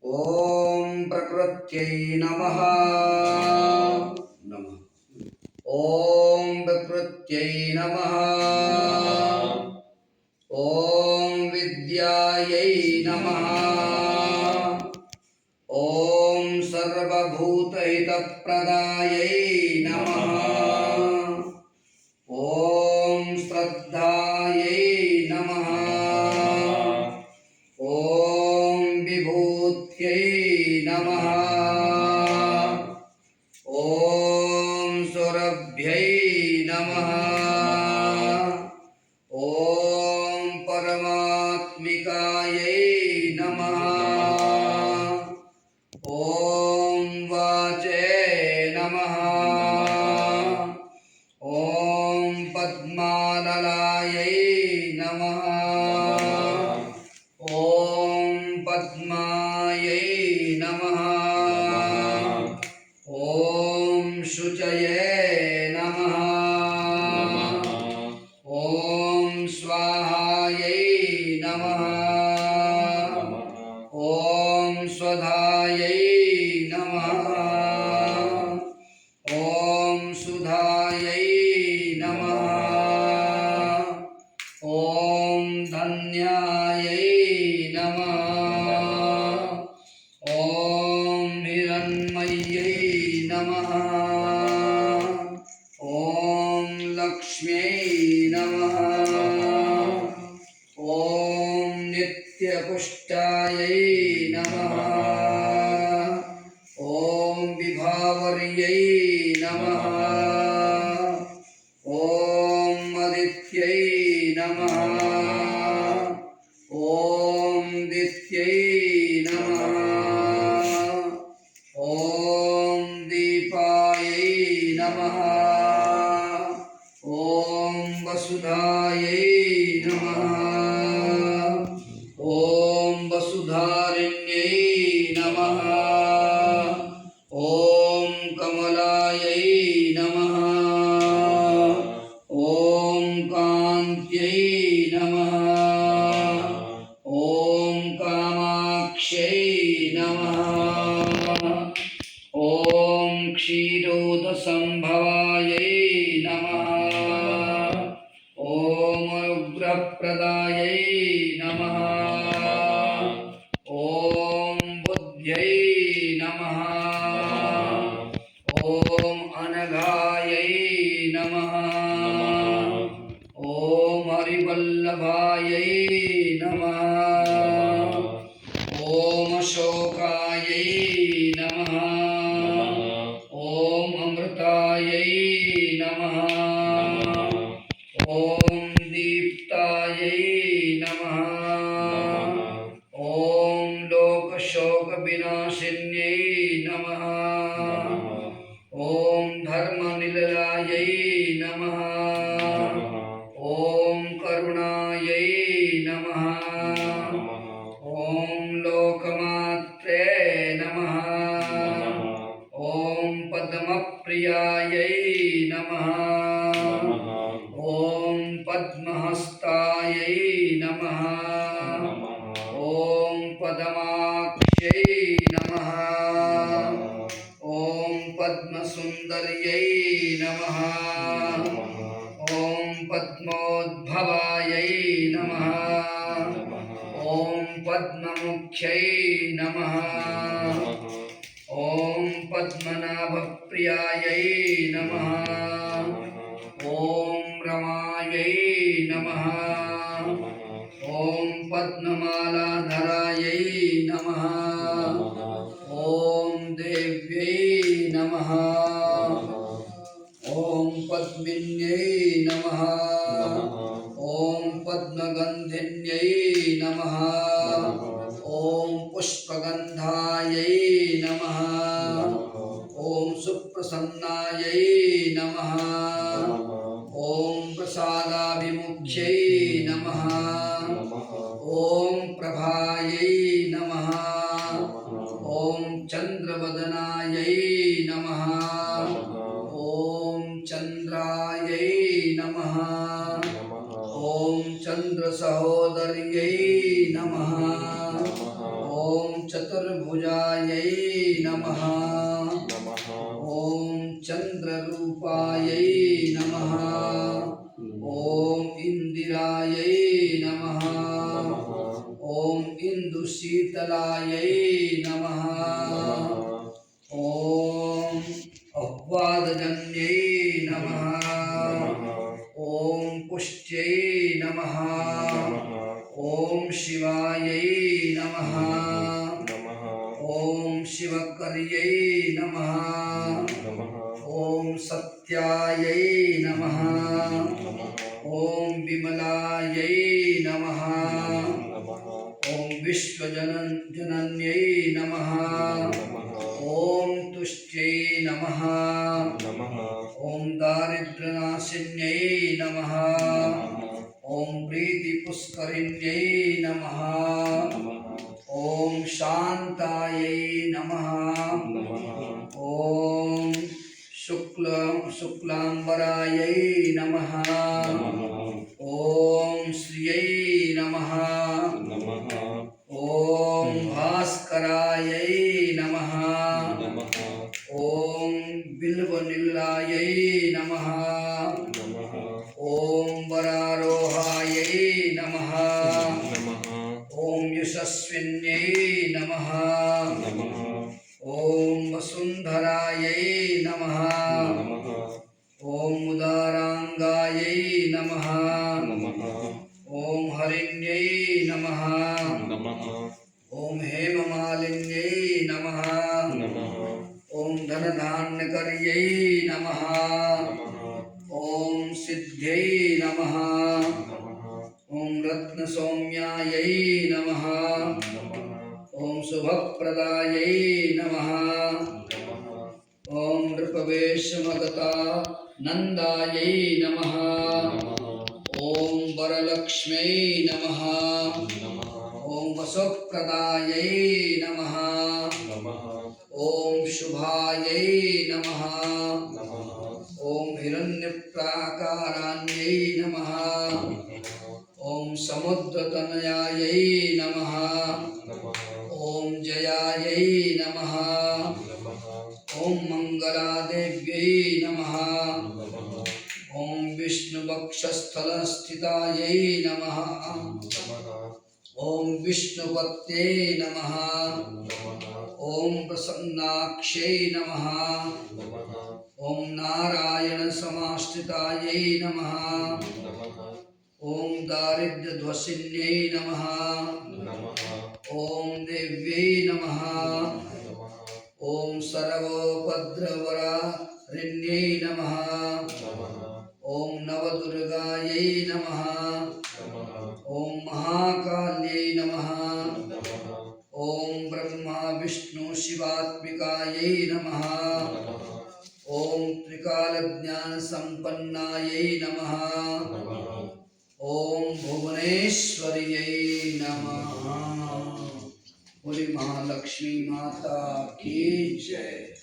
ओम प्रकृत्यै नमः। ओम प्रकृत्यै नमः। ओम विद्यायै नमः। ओम सर्वभूतहितप्रदायै नमः। ओम श्रद्धायै नमः। ओम विभूत्यै नमः। ओम सुरभ्यै नमः। ओम परमात्मिकायै नमः। ओम वाचे नमः। ओम पद्मालयायै नमः। ओम पद्मायै नमः। ओम शुचये नमः। ओम स्वाहायै नमः। ओम स्वधायै नमः। ओम सुधायै नमः। ओम धन्यायै नमः। ओम हिरण्मय्यै नमः। ओम लक्ष्म्यै नमः। ओम नित्यपुष्टायै नमः। ओम विभावर्यै नमः। ओम आदित्यै नमः। ओम दित्यै नमः। ओम दीपायै नमः। ओम वसुधायै नमः। ओम वसुधारिण्यै नमः। ओम कमलायै नमः। ओम कान्त्यै नमः। ओम कामाक्ष्यै नमः। ओम क्षीरोदसंभवायै नमः। ओम उग्रप्रदायै नमः। ओम बुद्ध्यै नमः। ओम अनघायै नमः। ओम हरिवल्लभायै नमः। ओम अशोकायै नमः। ओम अमृतायै नमः। ओम दीप्तायै नमः। ओम लोकशोकविनाशिन्यै नमः। ओम धर्मनिलयायै नमः। ओम करुणायै नमः। ओम लोकमात्रे नमः। ओम पद्मप्रियायै नमः। ओम पद्महस्तायै नमः। ओम पद्माक्ष्यै नमः। ओम पद्मसुन्दर्यै नमः। ओम पद्मोद्भवायै नमः। ओम पद्ममुख्यै नमः। ओम पद्मनाभप्रियायै नमः। ओम रमायै नमः। ओम पद्ममालाधरायै नमः। ओम देव्यै नमः। ओम पद्मिन्यै नमः। ओम पद्मगन्धिन्यै नमः। ओम पुष्पगन्धायै नमः। ओम सुप्रसन्नायै नमः। ओम प्रसादाभिमुख्यै नमः। ओम प्रभायै नमः। ओम चन्द्रवदनायै नमः। ओम चन्द्रायै नमः। ओम चन्द्रसहोदर्यै नमः। चतुर्भुजायै नमः ॐ चन्द्ररूपायै नमः ॐ इन्दिरायै नमः ॐ इन्दुशीतलायै नमः ॐ अह्वादजन्यै नमः ॐ पुष्ट्यै नमः ॐ शिवायै नमः ॐ शिवकर्यै नमः ॐ सत्यायै नमः ॐ विमलायै नमः ॐ विश्वजनन्यै नमः ॐ तुष्ट्यै नमः ॐ दारिद्र्यनाशिन्यै नमः ॐ प्रीतिपुष्करिण्यै नमः ॐ शान्तायै नमः ॐ शुक्लाम्बरायै नमः ॐ श्रियै नमः ॐ भास्करायै नमः ॐ बिल्वनिलयायै नमः ॐ वरारोहायै नमः ॐ यशस्विन्यै नमः ॐ वसुन्धरायै नमः ॐ उदाराङ्गायै नमः ॐ हरिण्यै नमः ॐ हेममालिन्यै नमः ॐ धनधान्यकर्यै नमः ॐ सिद्ध्यै नमः ॐ रत्नसौम्यायै नमः ॐ शुभप्रदायै नमः ॐ नृपवेशमगता नन्दायै नमः ॐ वरलक्ष्म्यै नमः ॐ वसुप्रदायै नमः ॐ शुभायै नमः ॐ हिरण्यप्राकारान्यै नमः ॐ समुद्रतनयायै नमः ॐ जयायै नमः ॐ मङ्गलादेव्यै नमः ॐ विष्णुवक्षस्थलस्थितायै नमः ॐ विष्णुपत्न्यै नमः ॐ प्रसन्नाक्ष्यै नमः ॐ नारायणसमाश्रितायै नमः ॐ दारिद्र्यध्वसिन्यै नमः ॐ देव्यै नमः ॐ सर्वोपद्रवरारिण्यै नमः ॐ नवदुर्गायै नमः ॐ महाकाल्यै नमः ॐ ब्रह्मा विष्णु शिवात्मिकायै नमः ॐ त्रिकालज्ञानसम्पन्नायै नमः ॐ भुवनेश्वर्यै नमः। बोली महालक्ष्मी माता की जय।